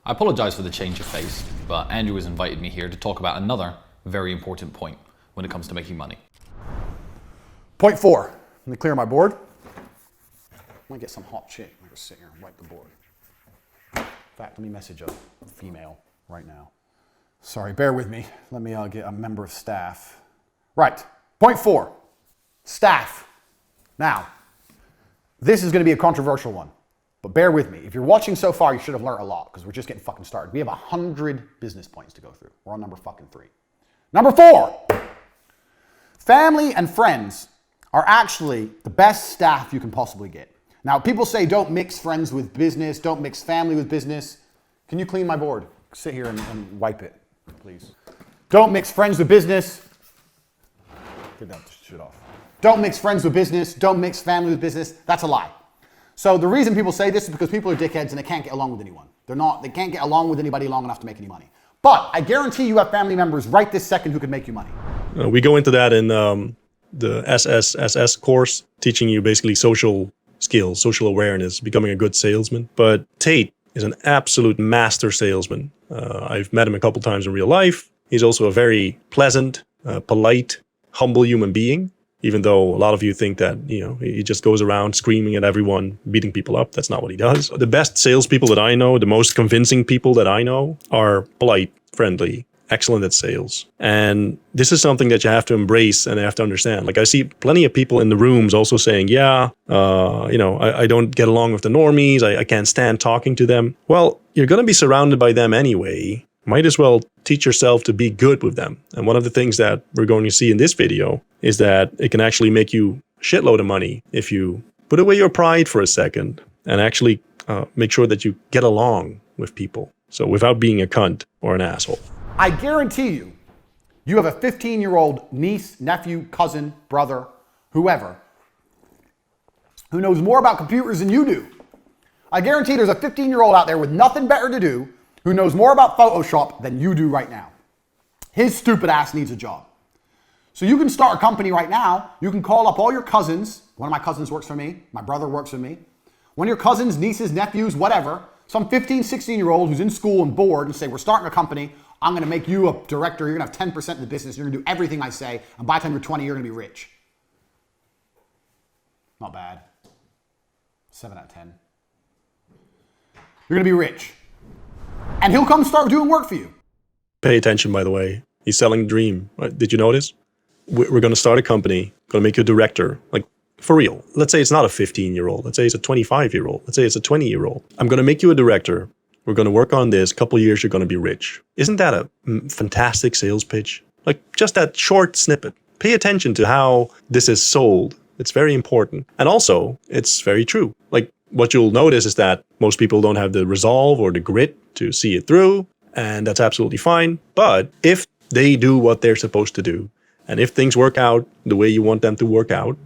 I apologize for the change of pace, but Andrew has invited me here to talk about another very important point when it comes to making money. Point 4. Let me clear my board. I might get some hot chick. I'm going to sit here and wipe the board. In fact, let me message a female right now. Sorry, bear with me. Let me get a member of staff. Right. Point 4. Staff. Now, this is going to be a controversial one, but bear with me. If you're watching so far, you should have learned a lot because we're just getting fucking started. We have 100 business points to go through. We're on number fucking 3. Number 4. Family and friends are actually the best staff you can possibly get. Now, people say don't mix friends with business, don't mix family with business. Can you clean my board? Sit here and wipe it, please. Don't mix friends with business. Get that shit off. Don't mix friends with business. Don't mix family with business. That's a lie. So the reason people say this is because people are dickheads and they can't get along with anyone. They can't get along with anybody long enough to make any money. But I guarantee you have family members right this second who could make you money. We go into that in the SSSS course, teaching you basically social skills, social awareness, becoming a good salesman. But Tate is an absolute master salesman. I've met him a couple times in real life. He's also a very pleasant, polite, humble human being. Even though a lot of you think that, he just goes around screaming at everyone, beating people up. That's not what he does. The best salespeople that I know, the most convincing people that I know are polite, friendly, excellent at sales. And this is something that you have to embrace and you have to understand. Like I see plenty of people in the rooms also saying, I don't get along with the normies. I can't stand talking to them. Well, you're going to be surrounded by them anyway. Might as well teach yourself to be good with them. And one of the things that we're going to see in this video is that it can actually make you a shitload of money if you put away your pride for a second and actually make sure that you get along with people. So without being a cunt or an asshole. I guarantee you have a 15-year-old niece, nephew, cousin, brother, whoever, who knows more about computers than you do. I guarantee there's a 15-year-old out there with nothing better to do who knows more about Photoshop than you do right now. His stupid ass needs a job. So you can start a company right now. You can call up all your cousins. One of my cousins works for me. My brother works for me. One of your cousins, nieces, nephews, whatever, some 15, 16-year-old who's in school and bored and say, we're starting a company. I'm going to make you a director. You're going to have 10% of the business. You're going to do everything I say. And by the time you're 20, you're going to be rich. Not bad. 7 out of 10. You're going to be rich. And he'll come start doing work for you. Pay attention, by the way. He's selling a dream. Did you notice? We're going to start a company, going to make you a director. Like, for real. Let's say it's not a 15-year-old. Let's say it's a 25-year-old. Let's say it's a 20-year-old. I'm going to make you a director. We're going to work on this. Couple years, you're going to be rich. Isn't that a fantastic sales pitch? Like, just that short snippet. Pay attention to how this is sold. It's very important. And also, it's very true. Like, what you'll notice is that most people don't have the resolve or the grit to see it through, and that's absolutely fine. But if they do what they're supposed to do, and if things work out the way you want them to work out,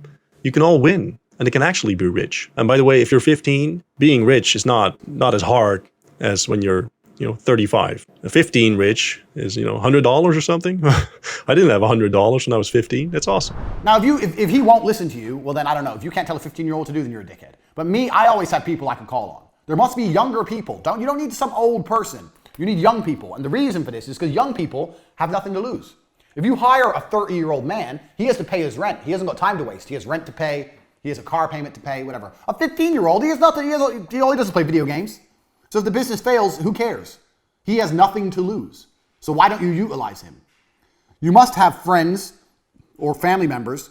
you can all win, and it can actually be rich. And by the way, if you're 15, being rich is not as hard as when you're 35. 15 rich is $100 or something. I didn't have $100 when I was 15. That's awesome. Now, if he won't listen to you, well then I don't know. If you can't tell a 15-year-old to do, then you're a dickhead. But me, I always have people I can call on. There must be younger people. You don't need some old person. You need young people. And the reason for this is because young people have nothing to lose. If you hire a 30-year-old man, he has to pay his rent. He hasn't got time to waste. He has rent to pay. He has a car payment to pay, whatever. A 15-year-old, he has nothing. He only does is play video games. So if the business fails, who cares? He has nothing to lose. So why don't you utilize him? You must have friends or family members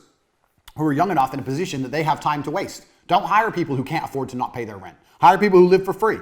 who are young enough in a position that they have time to waste. Don't hire people who can't afford to not pay their rent. Hire people who live for free.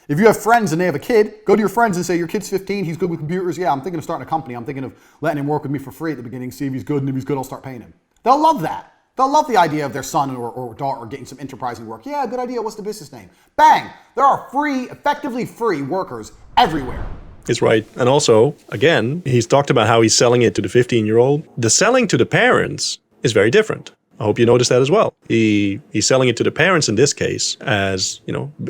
If you have friends and they have a kid, go to your friends and say, your kid's 15, he's good with computers. Yeah, I'm thinking of starting a company. I'm thinking of letting him work with me for free at the beginning, see if he's good, and if he's good, I'll start paying him. They'll love that. They'll love the idea of their son or daughter getting some enterprising work. Yeah, good idea. What's the business name? Bang! There are effectively free workers everywhere. It's right. And also, again, he's talked about how he's selling it to the 15-year-old. The selling to the parents is very different. I hope you noticed that as well. He's selling it to the parents in this case as,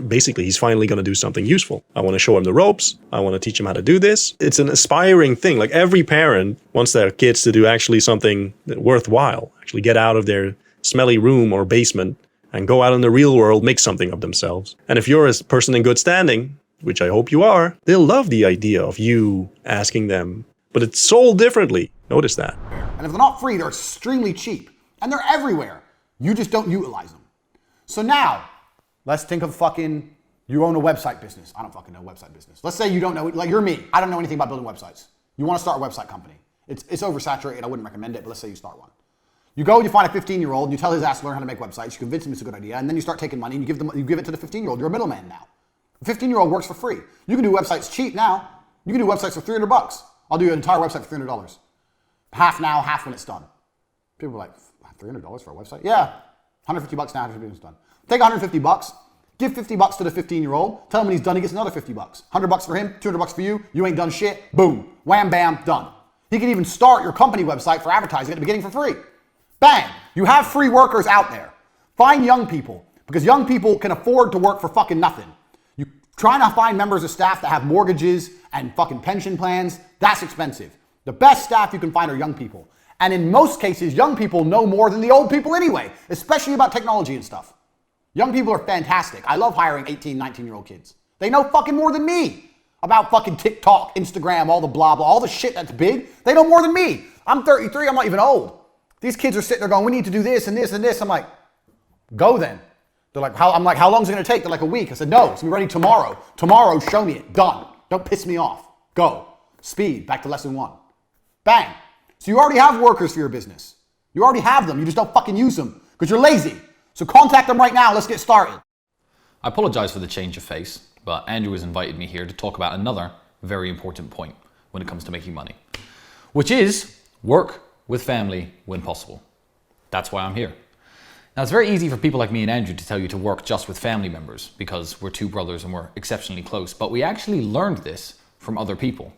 basically he's finally going to do something useful. I want to show him the ropes. I want to teach him how to do this. It's an aspiring thing. Like every parent wants their kids to do actually something worthwhile, actually get out of their smelly room or basement and go out in the real world, make something of themselves. And if you're a person in good standing, which I hope you are, they'll love the idea of you asking them. But it's sold differently. Notice that. And if they're not free, they're extremely cheap. And they're everywhere. You just don't utilize them. So now, let's think of fucking, you own a website business. I don't fucking know website business. Let's say you don't know, like you're me. I don't know anything about building websites. You want to start a website company. It's oversaturated. I wouldn't recommend it, but let's say you start one. You go and you find a 15-year-old and you tell his ass to learn how to make websites. You convince him it's a good idea, and then you start taking money and you give it to the 15-year-old. You're a middleman now. The 15-year-old works for free. You can do websites cheap now. You can do websites for $300. I'll do an entire website for $300. Half now, half when it's done. People are like, $300 for a website? Yeah, $150 now, $150 when it's done. Take $150, give $50 to the 15-year-old, tell him when he's done, he gets another $50. $100 for him, $200 for you, you ain't done shit, boom, wham, bam, done. He can even start your company website for advertising at the beginning for free. Bang, you have free workers out there. Find young people, because young people can afford to work for fucking nothing. You trying to find members of staff that have mortgages and fucking pension plans, that's expensive. The best staff you can find are young people. And in most cases, young people know more than the old people anyway, especially about technology and stuff. Young people are fantastic. I love hiring 18, 19-year-old kids. They know fucking more than me about fucking TikTok, Instagram, all the blah, blah, all the shit that's big. They know more than me. I'm 33, I'm not even old. These kids are sitting there going, we need to do this and this and this. I'm like, go then. They're like, how long is it gonna take? They're like, a week. I said, no, it's gonna be ready tomorrow. Tomorrow, show me it, done. Don't piss me off. Go. Speed, back to lesson 1. Bang. So you already have workers for your business. You already have them. You just don't fucking use them because you're lazy. So contact them right now. Let's get started. I apologize for the change of face, but Andrew has invited me here to talk about another very important point when it comes to making money, which is work with family when possible. That's why I'm here. Now, it's very easy for people like me and Andrew to tell you to work just with family members because we're two brothers and we're exceptionally close, but we actually learned this from other people.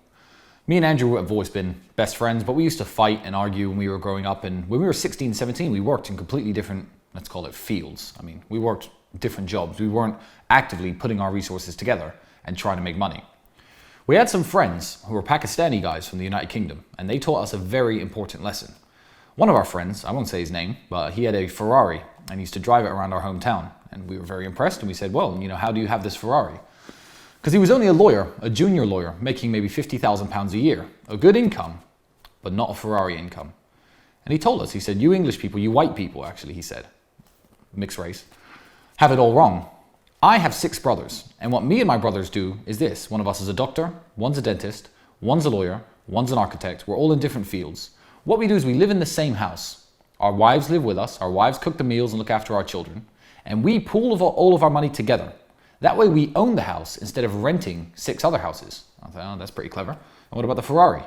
Me and Andrew have always been best friends, but we used to fight and argue when we were growing up. And when we were 16, 17, we worked in completely different, let's call it fields. I mean, we worked different jobs. We weren't actively putting our resources together and trying to make money. We had some friends who were Pakistani guys from the United Kingdom, and they taught us a very important lesson. One of our friends, I won't say his name, but he had a Ferrari and he used to drive it around our hometown. And we were very impressed and we said, well, how do you have this Ferrari? Because he was only a lawyer, a junior lawyer, making maybe £50,000 a year. A good income, but not a Ferrari income. And he told us, he said, you English people, you white people actually, he said, mixed race, have it all wrong. I have 6 brothers, and what me and my brothers do is this. One of us is a doctor, one's a dentist, one's a lawyer, one's an architect. We're all in different fields. What we do is we live in the same house. Our wives live with us, our wives cook the meals and look after our children, and we pool all of our money together. That way we own the house instead of renting 6 other houses. I thought, oh, that's pretty clever. And what about the Ferrari?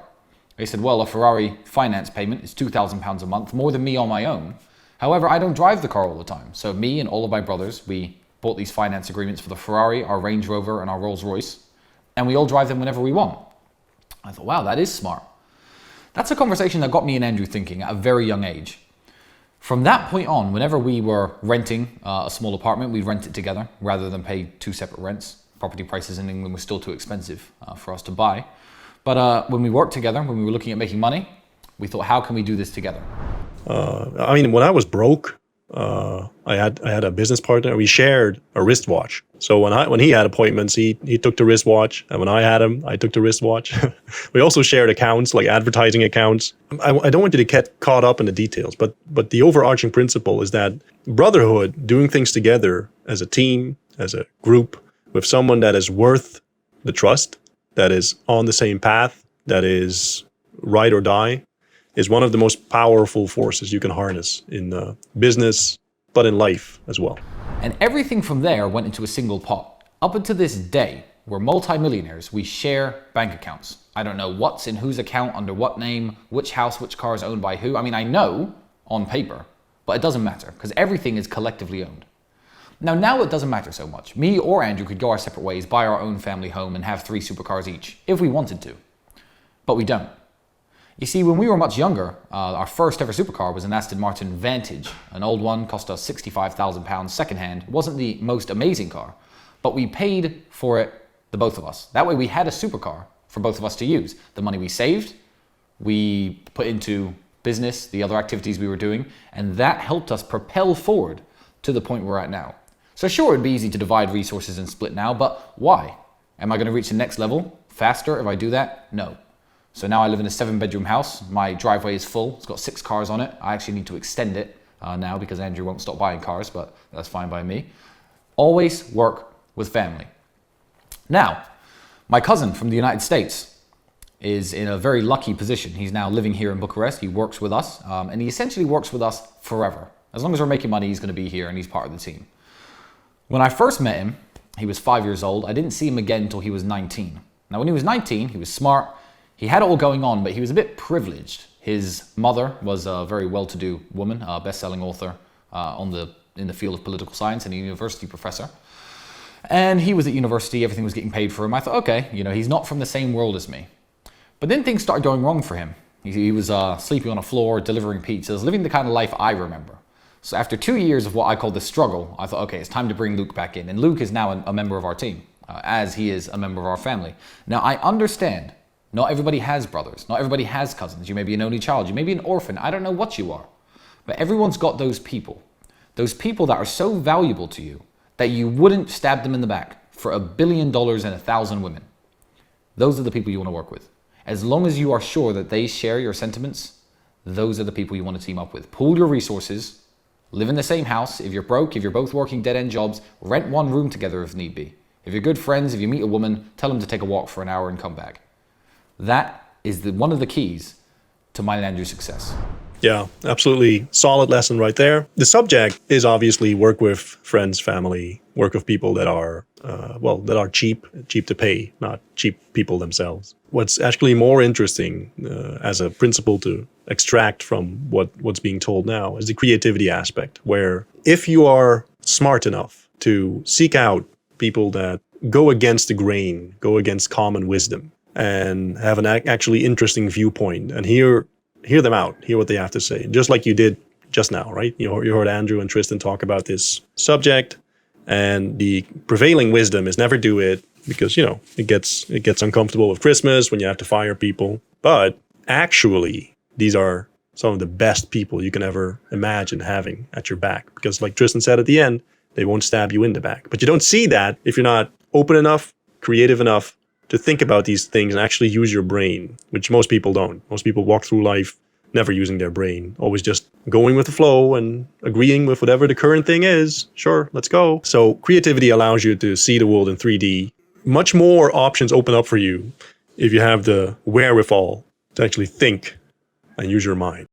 They said, well, a Ferrari finance payment is £2,000 a month, more than me on my own. However, I don't drive the car all the time. So me and all of my brothers, we bought these finance agreements for the Ferrari, our Range Rover, and our Rolls Royce, and we all drive them whenever we want. I thought, wow, that is smart. That's a conversation that got me and Andrew thinking at a very young age. From that point on, whenever we were renting a small apartment, we'd rent it together rather than pay 2 separate rents. Property prices in England were still too expensive for us to buy. But when we worked together, when we were looking at making money, we thought, how can we do this together? When I was broke, I had a business partner. We shared a wristwatch. So when he had appointments, he took the wristwatch, and when I had him, I took the wristwatch. We also shared accounts, like advertising accounts. I don't want you to get caught up in the details, but the overarching principle is that brotherhood, doing things together as a team, as a group, with someone that is worth the trust, that is on the same path, that is ride or die, is one of the most powerful forces you can harness in business, but in life as well. And everything from there went into a single pot. Up until this day, we're multimillionaires. We share bank accounts. I don't know what's in whose account, under what name, which house, which car is owned by who. I mean, I know on paper, but it doesn't matter because everything is collectively owned. Now it doesn't matter so much. Me or Andrew could go our separate ways, buy our own family home and have 3 supercars each if we wanted to, but we don't. You see, when we were much younger, our first ever supercar was an Aston Martin Vantage. An old one, cost us £65,000 secondhand. It wasn't the most amazing car, but we paid for it, the both of us. That way we had a supercar for both of us to use. The money we saved, we put into business, the other activities we were doing, and that helped us propel forward to the point we're at now. So sure, it'd be easy to divide resources and split now, but why? Am I going to reach the next level faster if I do that? No. So now I live in a 7-bedroom house. My driveway is full. It's got 6 cars on it. I actually need to extend it now because Andrew won't stop buying cars, but that's fine by me. Always work with family. Now, my cousin from the United States is in a very lucky position. He's now living here in Bucharest. He works with us, and he essentially works with us forever. As long as we're making money, he's going to be here and he's part of the team. When I first met him, he was 5 years old. I didn't see him again until he was 19. Now, when he was 19, he was smart. He had it all going on, but he was a bit privileged. His mother was a very well-to-do woman, a best-selling author in the field of political science and a university professor. And he was at university, everything was getting paid for him. I thought, okay, he's not from the same world as me. But then things started going wrong for him. He was sleeping on a floor, delivering pizzas, living the kind of life I remember. So after 2 years of what I call the struggle, I thought, okay, it's time to bring Luke back in. And Luke is now a member of our team, as he is a member of our family. Now, I understand not everybody has brothers. Not everybody has cousins. You may be an only child. You may be an orphan. I don't know what you are. But everyone's got those people that are so valuable to you that you wouldn't stab them in the back for $1 billion and 1,000 women. Those are the people you want to work with. As long as you are sure that they share your sentiments, those are the people you want to team up with. Pool your resources, live in the same house. If you're broke, if you're both working dead-end jobs, rent one room together if need be. If you're good friends, if you meet a woman, tell them to take a walk for an hour and come back. That is one of the keys to mine and Andrew's success. Yeah, absolutely. Solid lesson right there. The subject is obviously work with friends, family, work with people that are, that are cheap to pay, not cheap people themselves. What's actually more interesting as a principle to extract from what's being told now is the creativity aspect, where if you are smart enough to seek out people that go against the grain, go against common wisdom, and have an actually interesting viewpoint, and hear them out, hear what they have to say, just like you did just now, right? You heard Andrew and Tristan talk about this subject, and the prevailing wisdom is never do it, because it gets uncomfortable with Christmas when you have to fire people. But actually, these are some of the best people you can ever imagine having at your back, because like Tristan said at the end, they won't stab you in the back. But you don't see that if you're not open enough, creative enough to think about these things and actually use your brain, which most people don't. Most people walk through life never using their brain, always just going with the flow and agreeing with whatever the current thing is. Sure, let's go. So creativity allows you to see the world in 3D. Much more options open up for you if you have the wherewithal to actually think and use your mind.